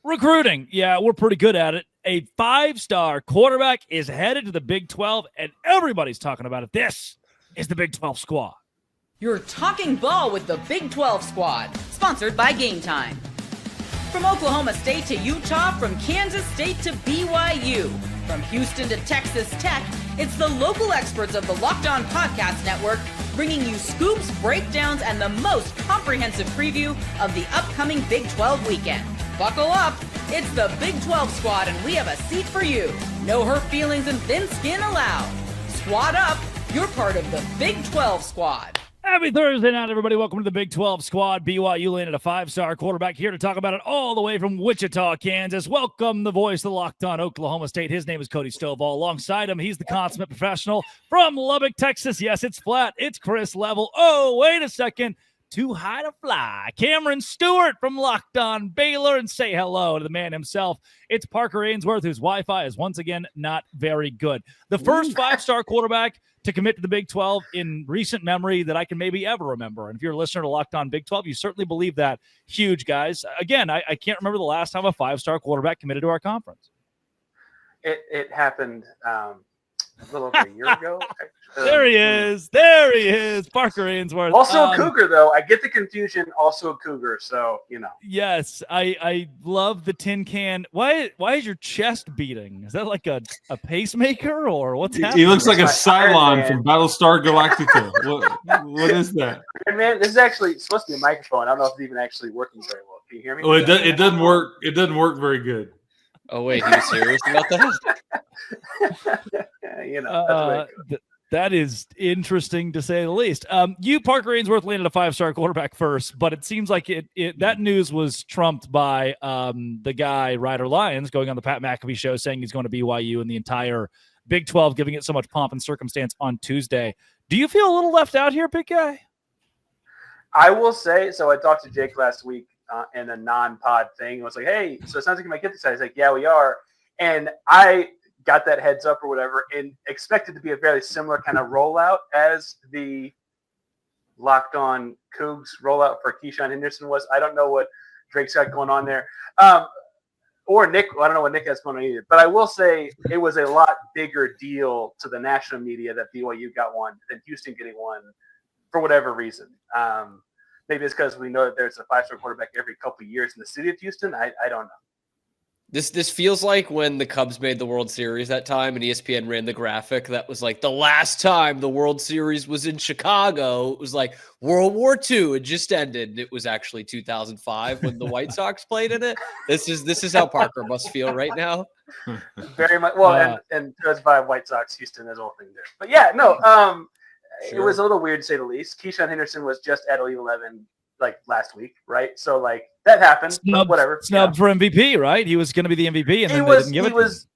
Recruiting. Yeah, we're pretty good at it. A 5-star quarterback is headed to the Big 12, and everybody's talking about it. This is the Big 12 squad. You're talking ball with the Big 12 squad, sponsored by Game Time. From Oklahoma State to Utah, from Kansas State to BYU, from Houston to Texas Tech, it's the local experts of the Locked On Podcast Network bringing you scoops, breakdowns, and the most comprehensive preview of the upcoming Big 12 weekend. Buckle up, it's the Big 12 squad, and we have a seat for you. No hurt feelings and thin skin allowed. Squad up, you're part of the Big 12 squad. Happy Thursday night, everybody. Welcome to the Big 12 squad. BYU landed a 5-star quarterback here to talk about it all the way from Wichita, Kansas. Welcome the voice of the Locked On Oklahoma State. His name is Cody Stovall. Alongside him, he's the consummate professional from Lubbock, Texas. Yes, it's flat. It's Chris Level. Oh, wait a second. Too high to fly. Cameron Stewart from Locked On Baylor, and say hello to the man himself. It's Parker Ainsworth, whose Wi-Fi is once again not very good. The first 5-star quarterback to commit to the Big 12 in recent memory that I can maybe ever remember. And if you're a listener to Locked On Big 12, you certainly believe that. Huge, guys. Again, I can't remember the last time a 5-star quarterback committed to our conference. It happened a little over a year ago. There he is. Parker Ainsworth. Also a Cougar, though. I get the confusion. Also a Cougar, so, you know. Yes, I love the tin can. Why is your chest beating? Is that like a pacemaker or what's happening? He looks like a Cylon from Battlestar Galactica. What is that? Man, this is actually supposed to be a microphone. I don't know if it's even actually working very well. Can you hear me? Oh, it doesn't work. It doesn't work very good. Oh, wait, he was serious about that? You know, that is interesting to say the least. You, Parker Ainsworth, landed a 5-star quarterback first, but it seems like that news was trumped by the guy, Ryder Lyons, going on the Pat McAfee show saying he's going to BYU and the entire Big 12 giving it so much pomp and circumstance on Tuesday. Do you feel a little left out here, big guy? I will say, so I talked to Jake last week in a non-pod thing. I was like, hey, so it sounds like you might get this. I was like, yeah, we are. And I got that heads up or whatever and expected to be a very similar kind of rollout as the Locked On Cougs rollout for Keyshawn Henderson was. I don't know what Drake's got going on there. Or Nick, I don't know what Nick has going on either. But I will say it was a lot bigger deal to the national media that BYU got one than Houston getting one for whatever reason. Maybe it's because we know that there's a 5-star quarterback every couple of years in the city of Houston. I don't know. This feels like when the Cubs made the World Series that time and ESPN ran the graphic that was like the last time the World Series was in Chicago. It was like World War II had just ended. It was actually 2005 when the White Sox played in it. This is how Parker must feel right now. Very much. Well, and judged by White Sox, Houston, there's a whole thing there. But yeah, no, It was a little weird to say the least. Keyshawn Henderson was just at Elite 11 like last week, right? So like that happened. Whatever. Snubbed for MVP, right? He was going to be the MVP, and then they didn't give it. He was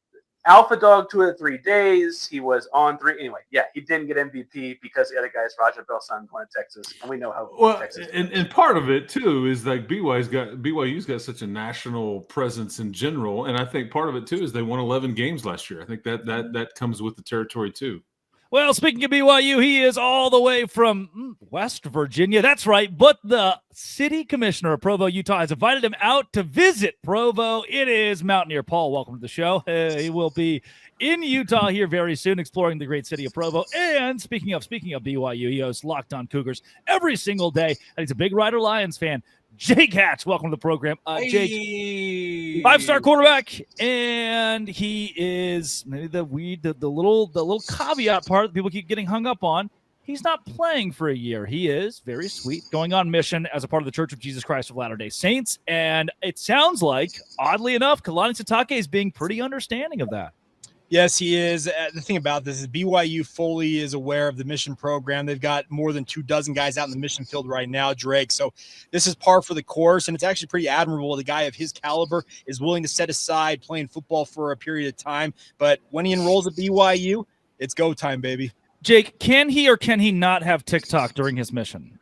alpha dog 2 of the 3 days. He was on 3 anyway. Yeah, he didn't get MVP because the other guy's Roger Bell's son going to Texas, and we know how Texas. And part of it too is like BYU's got such a national presence in general, and I think part of it too is they won 11 games last year. I think that comes with the territory too. Well, speaking of BYU, he is all the way from West Virginia. That's right. But the city commissioner of Provo, Utah, has invited him out to visit Provo. It is Mountaineer Paul. Welcome to the show. He will be in Utah here very soon, exploring the great city of Provo. And speaking of BYU, he hosts Locked On Cougars every single day. And he's a big Ryder Lyons fan. Jake Hatch, welcome to the program. Jake, 5-star quarterback, and he is maybe the little caveat part that people keep getting hung up on. He's not playing for a year. He is very sweet, going on mission as a part of the Church of Jesus Christ of Latter-day Saints, and it sounds like, oddly enough, Kalani Sitake is being pretty understanding of that. Yes, he is. The thing about this is BYU fully is aware of the mission program. They've got more than 24 guys out in the mission field right now, Drake. So this is par for the course, and it's actually pretty admirable. The guy of his caliber is willing to set aside playing football for a period of time. But when he enrolls at BYU, it's go time, baby. Jake, can he or can he not have TikTok during his mission?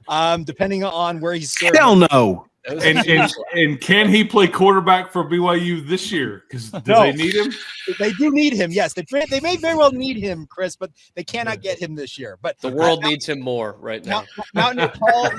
Depending on where he's serving. Hell no. And can he play quarterback for BYU this year? Because do they need him? They do need him. Yes, they may very well need him, Chris, but they cannot get him this year. But the world needs him more right now. Mountaineer Paul,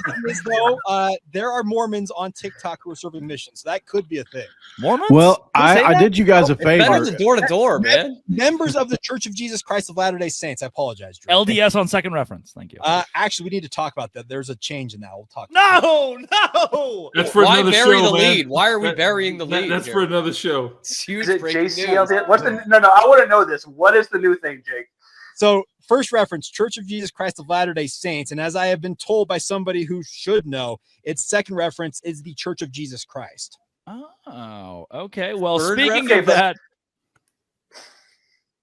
there are Mormons on TikTok who are serving missions, so that could be a thing. Mormons? Well, I did you guys a favor. Better than door to door, man. Members of the Church of Jesus Christ of Latter-day Saints. I apologize, Drew. LDS on second reference. Thank you. Actually, we need to talk about that. There's a change in that. We'll talk. No. That's for Why another bury show, the man. lead? Why are we burying the lead? That's here? for another show. It's huge Is it breaking JCL? news. What's the no? I want to know this. What is the new thing, Jake? So, first reference, Church of Jesus Christ of Latter-day Saints. And as I have been told by somebody who should know, its second reference is the Church of Jesus Christ. Oh, okay. Well, Third speaking reference? of that,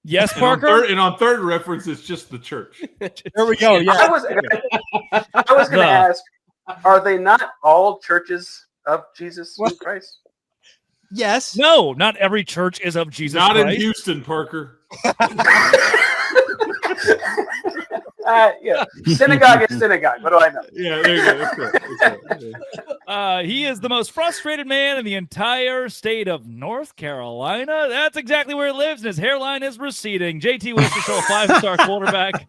yes, And Parker. on third reference, it's just the church. There we go. I Yeah. was going to ask, are they not all churches of Jesus Christ? Yes. No, not every church is of Jesus Not Christ. in Houston, Parker. Yeah, synagogue is synagogue. What do I know? Yeah, there you go. That's right. That's right. He is the most frustrated man in the entire state of North Carolina. That's exactly where he lives, and his hairline is receding. JT Winston, a 5-star quarterback,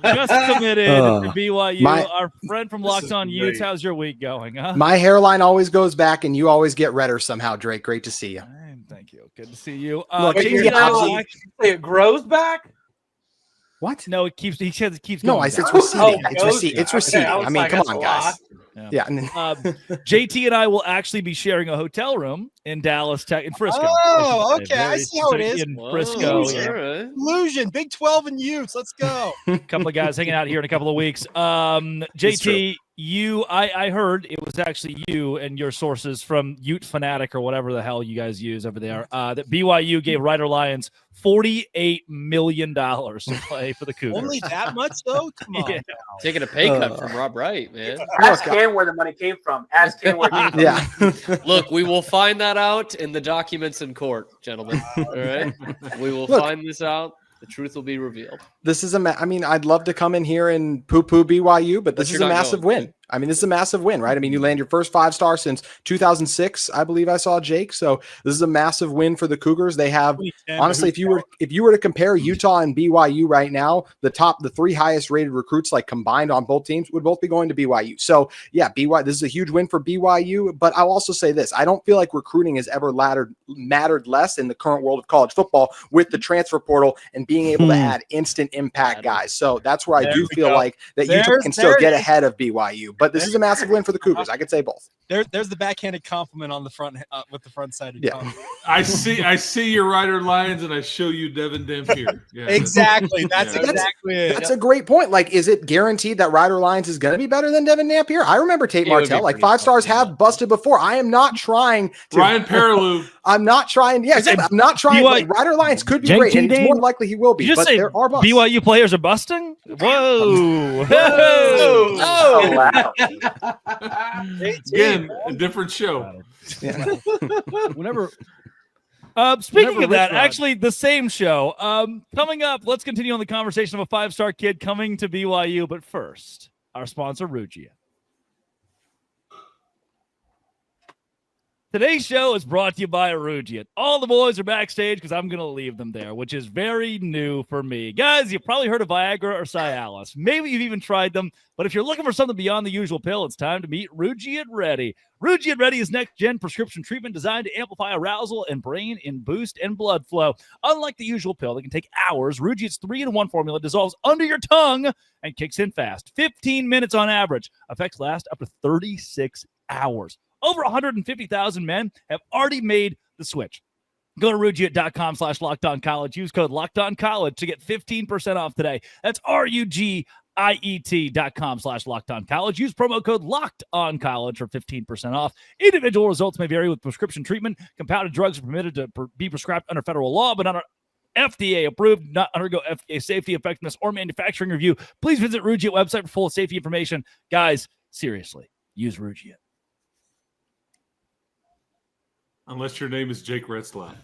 just committed to BYU. Our friend from Locked On Utes. How's your week going? Huh? My hairline always goes back, and you always get redder somehow, Drake. Great to see you. Thank you. Good to see you. Look, JT, It grows back. What? no, it keeps. He says it keeps. No, going I said down. it's receding. Oh, It's receding. It's receding. I was I mean, like, come that's on, a guys. lot. Yeah. JT and I will actually be sharing a hotel room in Dallas, in Frisco. Oh, I should say. okay. I see how it is. In Whoa, Frisco. all Yeah. right. Illusion, Big 12 and Utes. Let's go. A couple of guys hanging out here in a couple of weeks. JT, I heard it was actually you and your sources from Ute Fanatic or whatever the hell you guys use over there, that BYU gave Ryder Lyons $48 million to play for the Cougars. Only that much, though? Come on. Yeah. Taking a pay cut from Rob Wright, man. Ask him where the money came from. Ask him where it came from. Yeah. Look, we will find that out in the documents in court, gentlemen. All right, we will find this out. The truth will be revealed. This is I mean, I'd love to come in here and poo-poo BYU, but this is a massive win. I mean, this is a massive win, right? I mean, you land your first 5-star since 2006, I believe I saw, Jake. So this is a massive win for the Cougars. They have, honestly, if you were to compare Utah and BYU right now, the 3 highest rated recruits, like combined on both teams, would both be going to BYU. So yeah, this is a huge win for BYU. But I'll also say this: I don't feel like recruiting has ever mattered less in the current world of college football with the transfer portal and being able to add instant impact guys. So that's where I do feel like that Utah can still get ahead of BYU. But this is a massive win for the Cougars. I could say both. There's the backhanded compliment on the front with the front side. I see your Ryder Lyons, and I show you Devin Dampier. Yeah, Exactly. That's exactly it. That's a great point. Like, is it guaranteed that Ryder Lyons is going to be better than Devin Dampier? I remember Tate Martell. Like 5-stars have busted before. I am not trying to. Ryan Paralou. I'm not trying. Yes, I'm not trying. Like, Ryder Lyons could be great, and it's more likely he will be. You just but say there are busts. BYU players are busting? Whoa. Oh, Oh, wow. Again, a different show. Yeah. Whenever speaking Whenever of that, Rich Rod- actually the same show. Coming up, let's continue on the conversation of a 5-star kid coming to BYU. But first, our sponsor, Rugia. Today's show is brought to you by Rugia. All the boys are backstage because I'm going to leave them there, which is very new for me. Guys, you've probably heard of Viagra or Cialis. Maybe you've even tried them, but if you're looking for something beyond the usual pill, it's time to meet Rugia Ready. Rugia Ready is next-gen prescription treatment designed to amplify arousal and brain and boost and blood flow. Unlike the usual pill that can take hours, Rugia's 3-in-1 formula dissolves under your tongue and kicks in fast. 15 minutes on average. Effects last up to 36 hours. Over 150,000 men have already made the switch. Go to Rugiet.com/LockedOnCollege. Use code LockedOnCollege to get 15% off today. That's RUGIET.com/LockedOnCollege. Use promo code LockedOnCollege for 15% off. Individual results may vary with prescription treatment. Compounded drugs are permitted to be prescribed under federal law, but not FDA approved, not undergo FDA safety, effectiveness, or manufacturing review. Please visit Rugiet website for full safety information. Guys, seriously, use Rugiet. Unless your name is Jake Retzlaff.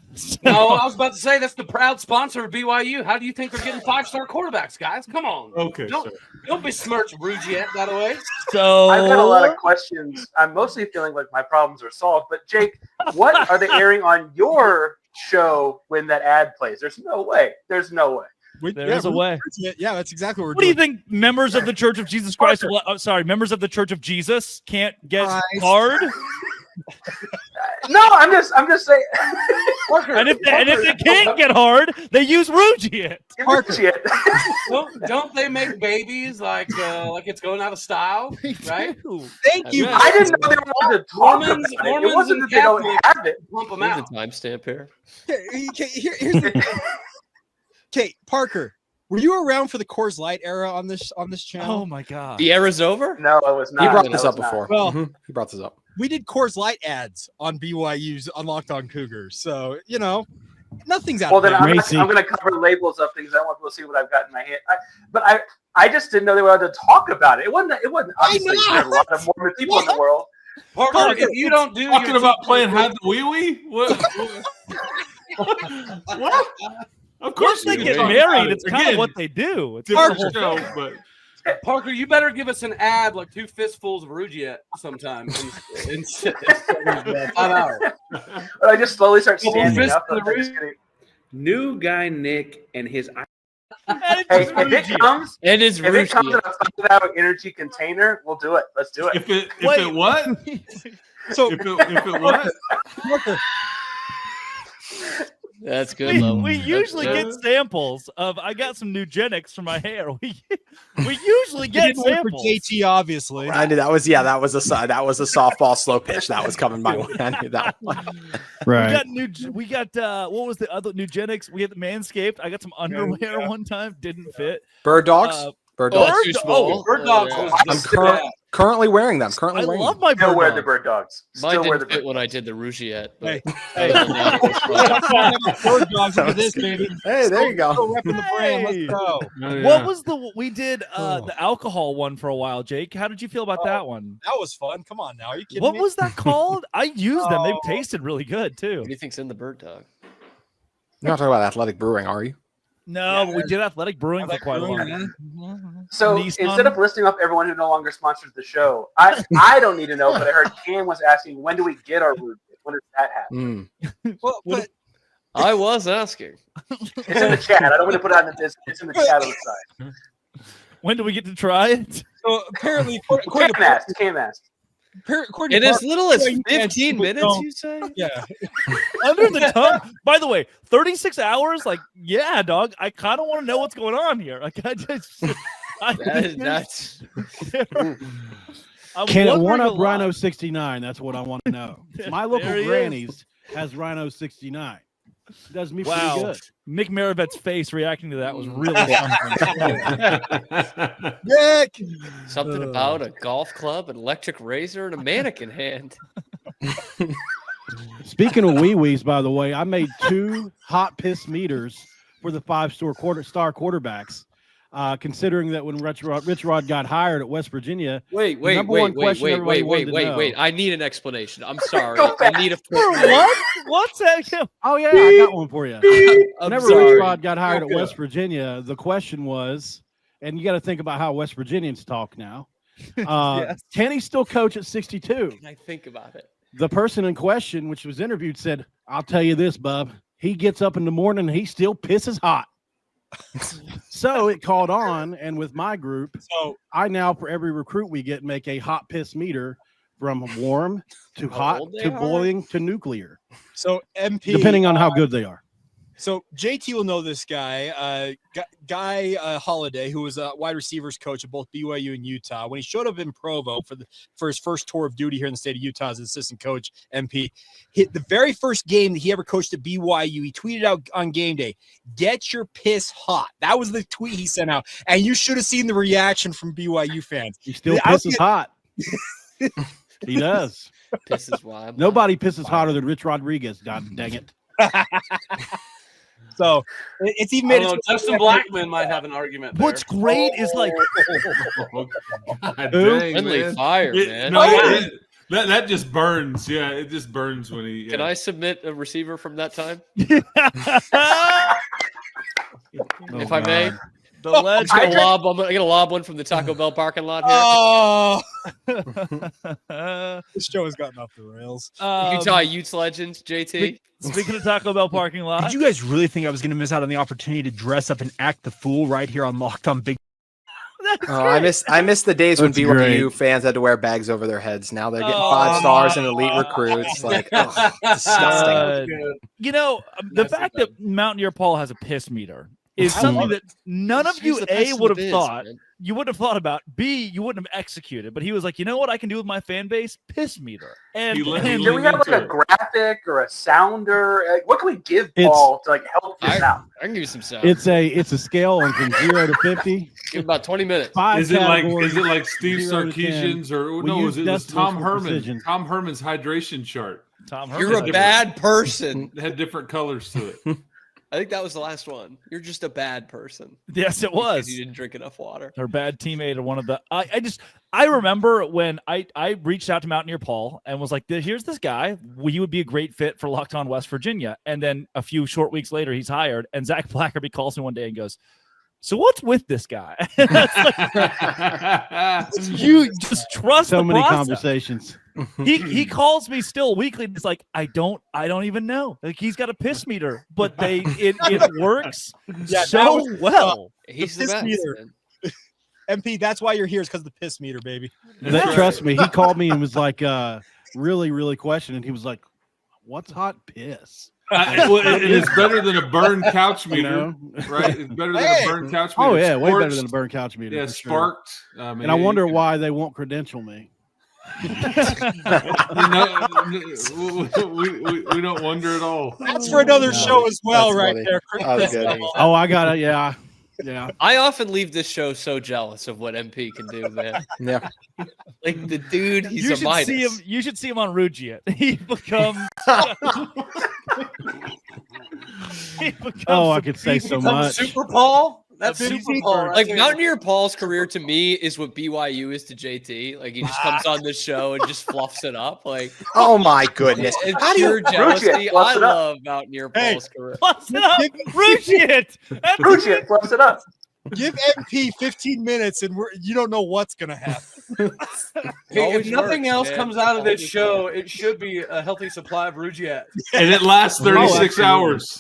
No, I was about to say that's the proud sponsor of BYU. How do you think they're getting 5-star quarterbacks, guys? Come on. Okay, Don't, sorry. Don't besmirch Rugiet, by the way. So I've got a lot of questions. I'm mostly feeling like my problems are solved. But Jake, what are they airing on your show when that ad plays? There's no way. There's no way. There's a way. Yeah, that's exactly what we're What do you doing. think members of the Church of Jesus Christ, members of the Church of Jesus can't get hard? No, I'm just saying. And if they can't get hard, they use Rugiet. Shit. Don't they make babies like it's going out of style, right? Thank you. I didn't know they wanted to talk about it. It wasn't that they don't have it. Pump them Here's out. a timestamp here. Here's the thing. Okay, Parker, were you around for the Coors Light era on this channel? Oh my god. The era's over? No, I was not. He brought No, this I up was not. before. Well, He brought this up. we did Coors Light ads on BYU's on Locked On Cougars, so nothing's out. Well, of then bounds. I'm going to cover labels of things. I want people to see what I've got in my hand. But I just didn't know they were allowed to talk about it. It wasn't obviously there's a lot of Mormon people in the world. Parker, if you don't do Talking your about playing hide the wee wee? What? What? Of course Once they we get can. married, it's kind of Again, what they do. It's different the whole show, thing. but Parker, you better give us an ad like 2 fistfuls of Rugiet sometime. In 5 hours. But I just slowly start standing fist up. to the I'm just kidding. New guy Nick and his And it's Hey, just if it Rugiet. comes, It is if it comes in Rugiet. a 5-hour energy container, we'll do it. Let's do it. if it Wait. what? So If it what? Parker, That's good. Low. We That's usually good. get samples of. I got some Nugenics for my hair. We usually you get didn't wait for samples. JT, obviously. I knew that was that was a softball slow pitch that was coming my way. I knew that one. We got what was the other Nugenics? We had the Manscaped. I got some underwear one time, didn't fit. Bird dogs. Bird Oh, dogs. that's too small. Bird dogs Yeah. was I'm currently wearing them. I love my Still bird wear dog. the bird dogs. Mine Still wear the didn't fit bird when I dogs. did the Rugiet. But Hey, other than that, it was fine. Bird dogs, look at this, baby. Hey, there you go. Still repping the brand. Hey. Let's go. Oh, yeah. What was we did the alcohol one for a while, Jake? How did you feel about that one? That was fun. Come on now. Are you kidding What me? was that called? I used them. They Oh. tasted really good too. What do you think's in the bird dog? You're not talking about athletic brewing, are you? No, but we did athletic brewing for Athletic quite a Brewing, long. So Nissan. instead of listing up everyone who no longer sponsors the show, I don't need to know, but I heard Cam was asking, when do we get our root? When does that happen? Well, but I was asking. It's in the chat. I don't want to put it on the disc. It's in the chat on the side. When do we get to try it? so apparently, Cam according to asked. Cam asked. according In to as Parker- little as you can't 15 put minutes, don't- you say? Yeah. Under the tongue. By the way, 36 hours. Like, yeah, dog. I kind of want to know what's going on here. Like, that's. I'm Can it wondering one a up lot. Rhino 69? That's what I want to know. My local There he is. Granny's has Rhino 69. It does me Wow. pretty good. Mick Maravet's face reacting to that was really something. Nick. Something about a golf club, an electric razor, and a mannequin hand. Speaking of wee-wees, by the way, I made 2 hot piss meters for the 5-star quarterbacks. Considering that when Rich Rod got hired at West Virginia, Wait. number one question everybody wanted to know. I need an explanation. I'm sorry. Go back. I need a What? What's that? oh yeah, I got one for you. I'm Whenever sorry. Rich Rod got hired at Okay. West Virginia, the question was, and you got to think about how West Virginians talk now. Yes. Can he still coach at 62? Can I think about it? The person in question, which was interviewed, said, "I'll tell you this, bub. He gets up in the morning and he still pisses hot." So it caught on, and with my group, So I now for every recruit we get make a hot piss meter from warm to How hot old they to are? boiling to nuclear, MP, depending on how good they are. So JT will know this guy, Guy Holiday, who was a wide receivers coach at both BYU and Utah. When he showed up in Provo for his first tour of duty here in the state of Utah as an assistant coach, MP, the very first game that he ever coached at BYU, he tweeted out on game day, "Get your piss hot." That was the tweet he sent out, and you should have seen the reaction from BYU fans. He still I pisses hot. He does. This is why I'm Nobody pisses hotter than Rich Rodriguez. God dang it. So it's even I made don't know, it. Justin Blackman might have an argument there. What's great is like God Who? dang, friendly man. fire, It- man. no, that just burns. Yeah, it just burns when he. Can I submit a receiver from that time? Oh, If I may? The legend. I'm gonna lob one from the Taco Bell parking lot here. Oh, this show has gotten off the rails. Utah Utes legend, JT. Speaking of Taco Bell parking lot, Did you guys really think I was going to miss out on the opportunity to dress up and act the fool right here on Locked On Big? I miss the days when That's BYU great. fans had to wear bags over their heads. Now they're getting 5 stars and elite recruits. Like, disgusting. The fact that Mountaineer Paul has a piss meter is something that none of you would have thought. Man. You wouldn't have thought about. B, you wouldn't have executed. But he was like, you know what I can do with my fan base? Piss meter. And Can we have like a graphic or a sounder? Like, what can we give Paul to like help this out? I can give you some sound. It's a scale on from 0 to 50. Give about 20 minutes. 5 Is it categories, like Steve 0 to 10. Sarkisian's or We no? use It was Tom decimals for Herman. precision. Tom Herman's hydration chart. Tom You're a bad person. It had different colors to it. I think that was the last one. You're just a bad person. Yes, it was. Because you didn't drink enough water. Her bad teammate or one of the. I remember when I reached out to Mountaineer Paul and was like, here's this guy. He would be a great fit for Locked On West Virginia. And then a few short weeks later, he's hired. And Zach Blackerby calls me one day and goes, so what's with this guy? You just trust So the many process. conversations. He calls me still weekly. And it's like, I don't even know. Like, he's got a piss meter, but it works so well. He's the piss best. meter. Man. MP, that's why you're here, is because of the piss meter, baby. Trust me, he called me and was like, really, really questioning. He was like, what's hot piss? It's better than a burn couch meter, know? right? It's better than a burn couch meter. Oh yeah, way better Scorched. than a burn couch meter. Yeah, for sure. sparked. I mean, And I wonder why they won't credential me. we don't wonder at all. That's for another show as well, That's right funny. there. That was good. Oh, I got it. Yeah. I often leave this show so jealous of what MP can do, man. Yeah. Like the dude, he's You a should Midas. see him. You should see him on Rugiet. He becomes. Oh, I could say so much. Super Paul? That's A Super super- Paul. Like Mountaineer Paul's career to me is what BYU is to JT. Like he just comes on this show and just fluffs it up. Like Oh my goodness. it's How do you pure jealousy. Rugiet, fluffs I it up. love Mountaineer Paul's career. Plus it up, Rugiet. Rugiet fluffs it up. Give MP 15 minutes, and you don't know what's gonna happen. Hey, if Always nothing works, else man. comes out of this Always show, it should be a healthy supply of Rugiet. And it lasts 36 absolutely. hours.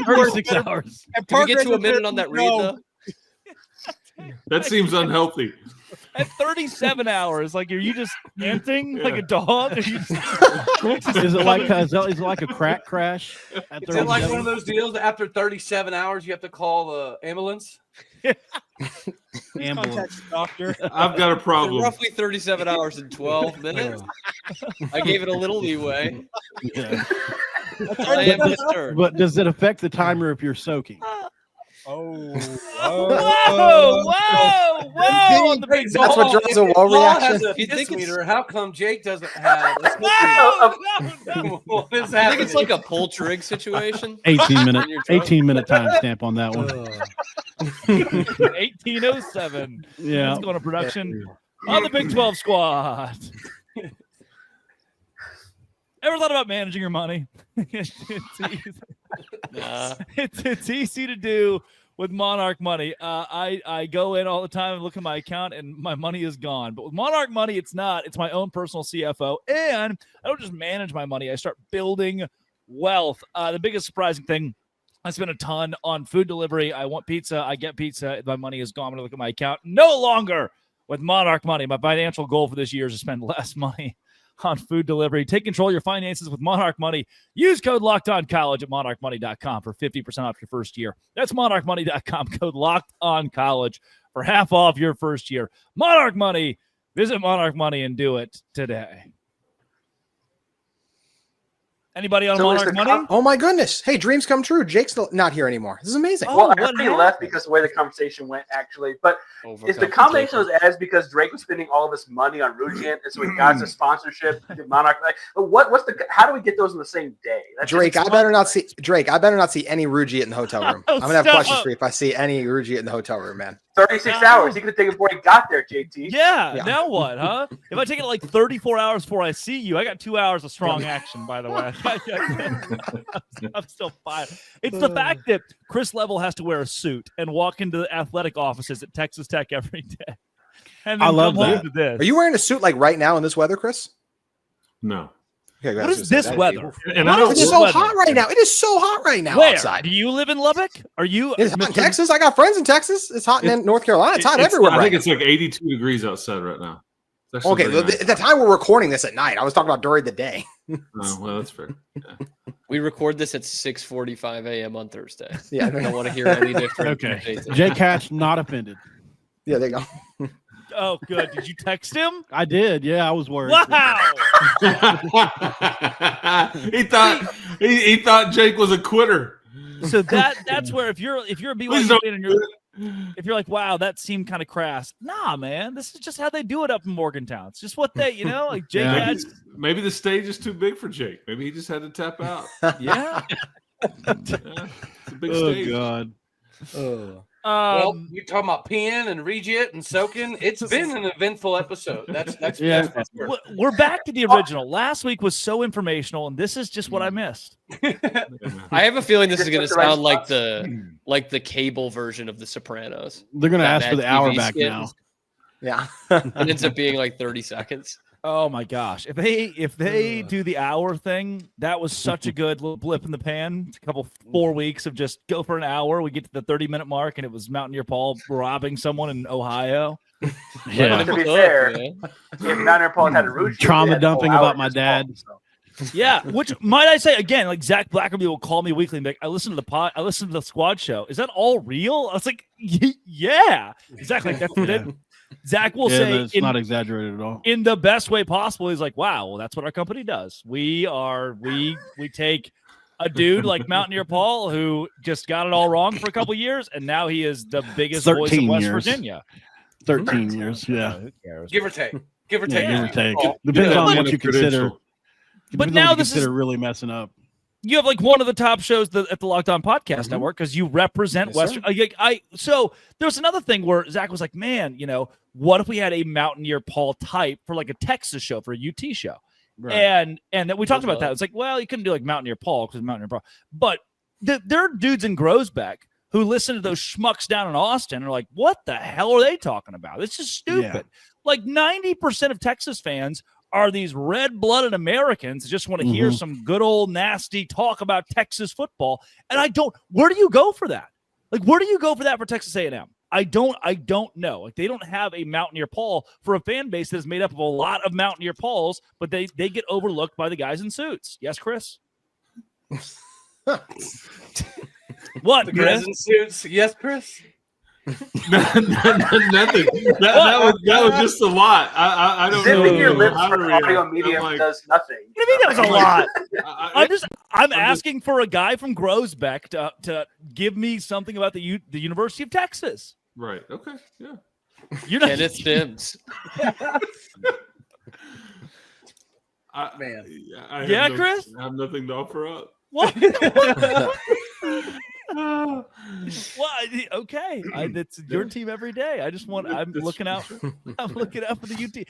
36 hours. And Can we get Parker to a minute on that read though? That seems unhealthy. At 37 hours, like, are you just emptying like a dog? Are you just, Is it like a crack crash? At Is it like 37? one of those deals that after 37 hours you have to call the ambulance? Ambulance. Contact the doctor. I've got a problem. Roughly 37 hours and 12 minutes. I gave it a little leeway. Yeah. I am disturbed. But does it affect the timer if you're soaking? Oh, whoa! On the big That's what draws a wall reaction. Has a You think piss it's- meter. How come Jake doesn't have a piss no, meter? no. What is I think happening? it's like a pull trig situation. 18-minute 18-minute timestamp on that one. 1807. Yeah. Let's go to production on the Big 12 squad. Ever thought about managing your money? It's easy. Nah. It's easy to do with Monarch Money. I go in all the time and look at my account and my money is gone. But with Monarch Money, it's not. It's my own personal CFO. And I don't just manage my money. I start building wealth. The biggest surprising thing, I spend a ton on food delivery. I want pizza. I get pizza. My money is gone. I'm going to look at my account. No longer with Monarch Money. My financial goal for this year is to spend less money on food delivery. Take control of your finances with Monarch Money. Use code LOCKEDONCollege at monarchmoney.com for 50% off your first year. That's monarchmoney.com, code LOCKEDONCollege for half off your first year. Monarch Money. Visit Monarch Money and do it today. Anybody on So is Monarch the Money? Oh my goodness. Hey, dreams come true. Jake's still not here anymore. This is amazing. Oh, Well, what everybody happened? left because of the way the conversation went, actually. But is the combination of as because Drake was spending all this money on Ruggian, and so he got the sponsorship, the Monarch. Like, what's the? How do we get those on the same day? That's Drake, just- I better not see any Ruggiet in the hotel room. I'm gonna have Stop. questions for you if I see any Ruggiet in the hotel room, man. 36 hours. He could have taken before he got there, JT. Yeah, now what, huh? If I take it like 34 hours before I see you, I got 2 hours of strong action, by the way. I'm still fine. It's the fact that Chris Level has to wear a suit and walk into the athletic offices at Texas Tech every day. And then I love come home that. to this. Are you wearing a suit like right now in this weather, Chris? No. Okay, What is this weather? And What I don't. is It's this so weather? hot right now. It is so hot right now Where? outside. Do you live in Lubbock? Are you It's hot in Mr. Texas. I got friends in Texas. It's hot in North Carolina. It's hot It's- everywhere I right think now. it's like 82 degrees outside right now. It's actually Okay, very nice. at the time we're recording this at night. I was talking about during the day. Oh, well, that's fair. Yeah. We record this at 6:45 a.m. on Thursday. Yeah, I don't want to hear any different. Okay. Jason. Jake Hatch not offended. Yeah, there you go. Oh, good. Did you text him? I did. Yeah, I was worried. Wow. he thought Jake was a quitter. So that's where if you're a Please BYU don't fan and if you're like, wow, that seemed kind of crass. Nah, man, this is just how they do it up in Morgantown. It's just what they, like Jake Yeah. Hatch. Maybe the stage is too big for Jake. Maybe he just had to tap out. Yeah. Yeah, it's a big Oh stage. God. Well, you're talking about peeing and rejit and soaking. It's been an eventful episode. That's Yeah. that's for sure. We're back to the original. Last week was so informational, and this is just what I missed. I have a feeling this is Just going to put the right sound like spots. the cable version of The Sopranos. They're gonna That ask for bad the hour TV back skins. now. Yeah. It ends up being like 30 seconds. Oh my gosh! If they do the hour thing, that was such a good little blip in the pan. It's a couple 4 weeks of just go for an hour. We get to the 30-minute mark, and it was Mountaineer Paul robbing someone in Ohio. Yeah. To be Look, fair, man. if Mountaineer Paul had a root, Trauma dumping about my dad. Yeah, which might I say again, like Zach Blackerby will call me weekly and be like, I listened to the squad show. Is that all real? I was like, yeah. Exactly. That's it. Zach will Yeah, say it's not exaggerated at all. in the best way possible. He's like, wow, well, that's what our company does. We take a dude like Mountaineer Paul who just got it all wrong for a couple years, and now he is the biggest voice of 13 West years. Virginia. 13 years. Yeah. Who cares? Give or take. Yeah, give or take. Oh, Depends Yeah, on and what a you consider. credential. But Depends on now what you this is- consider really messing up. You have like one of the top shows at the Locked On Podcast Network because you represent Yes, Western. So there's another thing where Zach was like, man, what if we had a Mountaineer Paul type for like a Texas show, for a UT show? And that we talked about that. It's like, well, you couldn't do like Mountaineer Paul because Mountaineer Paul. But there are dudes in Groesbeck who listen to those schmucks down in Austin and are like, what the hell are they talking about? It's just stupid. Yeah. Like 90% of Texas fans are these red-blooded Americans that just want to hear some good old nasty talk about Texas football. And where do you go for that? Like, where do you go for that for Texas A&M? I don't know. Like, they don't have a Mountaineer Paul for a fan base that is made up of a lot of Mountaineer Pauls, but they get overlooked by the guys in suits. Yes, Chris? What, The Chris? guys in suits. Yes, Chris. Nothing. That was just a lot. I don't know. Zipping your lips how to for react. audio I'm medium like- does nothing. What do you mean that was a lot? I- I'm asking for a guy from Groesbeck to give me something about the University of Texas. Right. Okay. Yeah. You're not. Kenneth Sims. Man. I have Yeah, Chris? I have nothing to offer up. What? Well, okay. It's your team every day. I'm looking out. I'm looking out for the UT.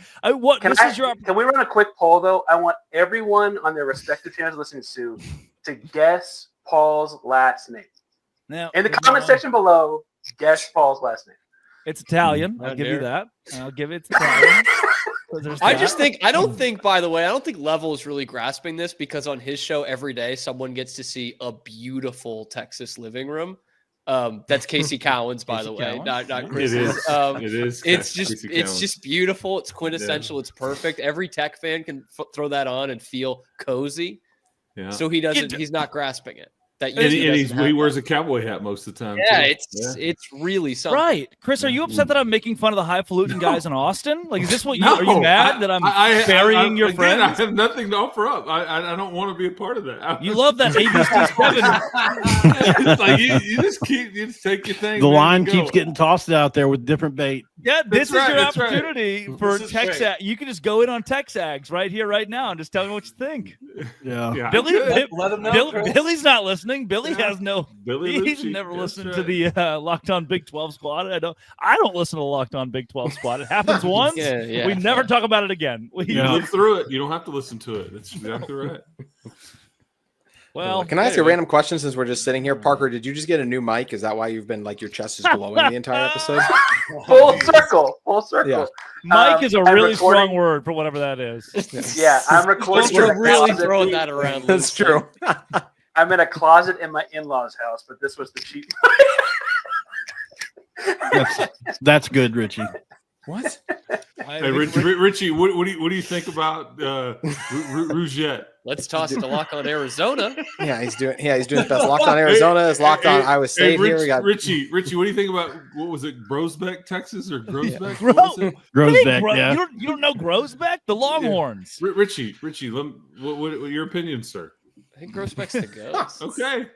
Can we run a quick poll though? I want everyone on their respective channels listening to guess Paul's last name. Now, In the comment section below, guess Paul's last name. it's Italian. I'll Not give you here. that. I'll give it Italian. So there's I that. just think I don't think Level is really grasping this because on his show every day someone gets to see a beautiful Texas living room. That's Casey Cowens, by the way, not Chris's. It is. It's Casey just Cowens. beautiful. It's quintessential. It's perfect. Every Tech fan can throw that on and feel cozy. Yeah. So he's not grasping it. That And usually he doesn't happen. wears a cowboy hat most of the time. Yeah, too. it's really something. Right, Chris. Are you upset that I'm making fun of the highfalutin guys in Austin? Like, is this what you No, are you mad that I'm burying your again, friends? I have nothing to offer up. I don't want to be a part of that. You love that ABC 7. It's like you just take your thing. The man, line and go. keeps getting tossed out there with different bait. Yeah, this That's is your right, that's right. opportunity for This is Texas. great. You can just go in on Texags right here, right now, and just tell me what you think. Yeah. Yeah, Billy, I could. Let him know, Chris. Billy's not listening. listening. Billy has no. Billy He's Lucci, never that's listened right. to the Locked On Big 12 Squad. I don't listen to Locked On Big 12 Squad. It happens once. Yeah. We never talk about it again. You live through it. You don't have to listen to it. That's exactly right. Well, can I ask you a random question since we're just sitting here? Parker, did you just get a new mic? Is that why you've been like your chest is glowing the entire episode? Full circle. Yeah. Mike is a I'm really recording- strong word for whatever that is. Yeah, I'm recording. in a We're really closet. throwing that around. That's true. I'm in a closet in my in-laws' house, but this was the cheap. That's good, Richie. What? Hey, Richie, what do you think about Rougette? Let's toss it to Lock On Arizona. Yeah, he's doing his best. Locked On Arizona is locked on Iowa State here. We got Richie, what do you think about what was it, Grosbeck, Texas, or Grosbeck? Gro- What was it? Grosbeck, Gro- yeah. You don't know Grosbeck? The Longhorns. Richie, what your opinion, sir? I think Grosbeck's the goats. Okay,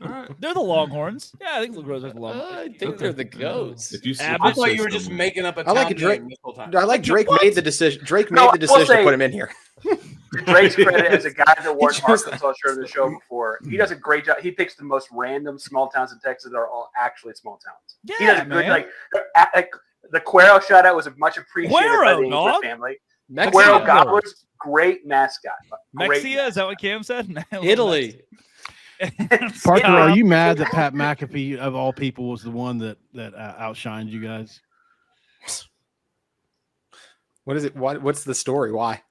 all right. They're the Longhorns. Yeah, I think Grosbeck's the Longhorns. I think they're the goats. If you I I thought you were just making up a I like town it, Drake. name this whole time. I like Drake made the decision. Drake made No, the decision we'll to put say- him in here. To Drake's credit, as a guy that wore an just- Arkansas shirt of the show before, he does a great job. He picks the most random small towns in Texas that are all actually small towns. He does a good, man. like the Cuero shout out was much appreciated by Cuero, the English dog. family. Mexico. Cuero Gobblers, great mascot. Great Mexia, is that what Cam said? Italy. Parker, are you mad that Pat McAfee, of all people, was the one that outshined you guys? What is it? What's the story? Why?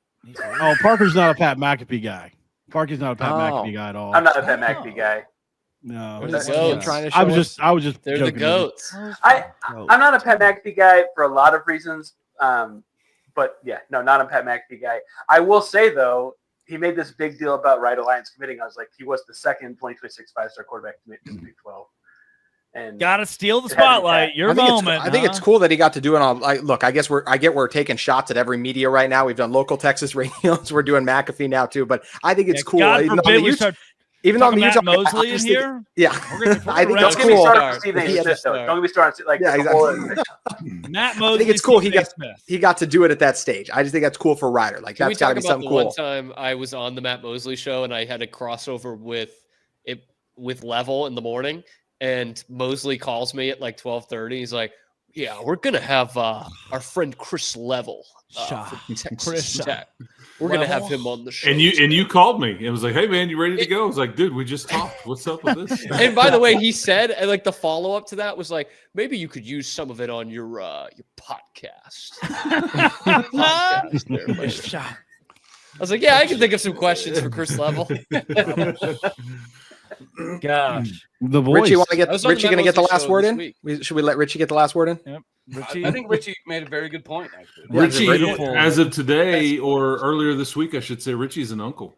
Oh, Parker's not a Pat McAfee guy. Parker's not a Pat Oh. McAfee guy at all. I'm not a Pat McAfee guy. No, What The is goats. Cam trying to I show was us? just. They're the joking with you. goats. I'm not a Pat McAfee guy for a lot of reasons. But yeah, no, not a Pat McAfee guy. I will say though, he made this big deal about Ryder Lyons committing. I was like, he was the second 2026 5-star quarterback commit in the Big 12. And Gotta steal the It had to be spotlight. Pat. Your I think moment. It's, I think it's cool that he got to do it on. Look, I guess I get we're taking shots at every media right now. We've done local Texas radios. We're doing McAfee now too. But I think it's cool. God Even though forbid the we Utes- start even though talking the Matt Utah Mosley in obviously- here. Yeah, We're I think gonna it's don't get me cool. started on Stephen A. He had Smith, to though. Don't get me started on like Yeah, the exactly. whole- Matt Mosley. it's cool. Stephen A. Smith. He got to do it at that stage. I just think that's cool for Ryder. Like Can we that's got to talk be about something the one cool. time I was on the Matt Mosley show and I had a crossover with Level in the morning, and Mosley calls me at like 12:30. He's like, "Yeah, we're gonna have our friend Chris Level from Texas Chris Tech. We're gonna have Level. him on the show." And you called me. It was like, hey man, you ready to go? I was like, dude, we just talked. What's up with this? And by the way, he said, and like the follow up to that was like, maybe you could use some of it on your podcast. Podcast there, buddy. I was like, yeah, I can think of some questions for Chris Level. Gosh, The voice. Richie, want to get I was on the Richie going to Matt get the Mosley last show word this in? week. Should we let Richie get the last word in? Richie. I think Richie made a very good point, actually. Yeah, Richie, beautiful. as of today or earlier this week, I should say, Richie's an uncle.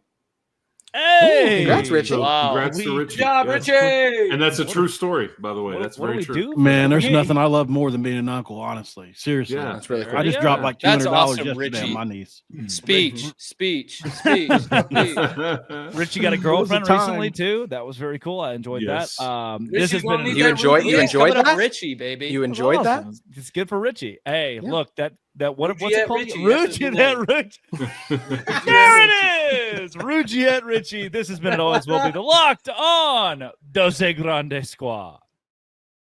Hey, congrats, Richie. So Wow. congrats to Richie. Good job, Yeah. Richie! And that's a true story, by the way. That's what do very we true. do? Man, there's Hey. nothing I love more than being an uncle. Honestly, seriously. Yeah. That's really cool. I just Yeah. dropped like That's $200 awesome, yesterday Richie. on my niece. Speech. Richie got a girlfriend time. recently too. That was very cool. I enjoyed Yes. that. This Richie's has gonna been need You that enjoyed- Ruby. you enjoyed Coming up that? Richie, baby. You enjoyed that? awesome. It's good for Richie. Hey, Yeah. look that what's Rugiette it called? Richie, that's his Rugiette name. Richie. There it is. Rugiette Richie. This has been and always will be the Locked On Doce Grande Squad.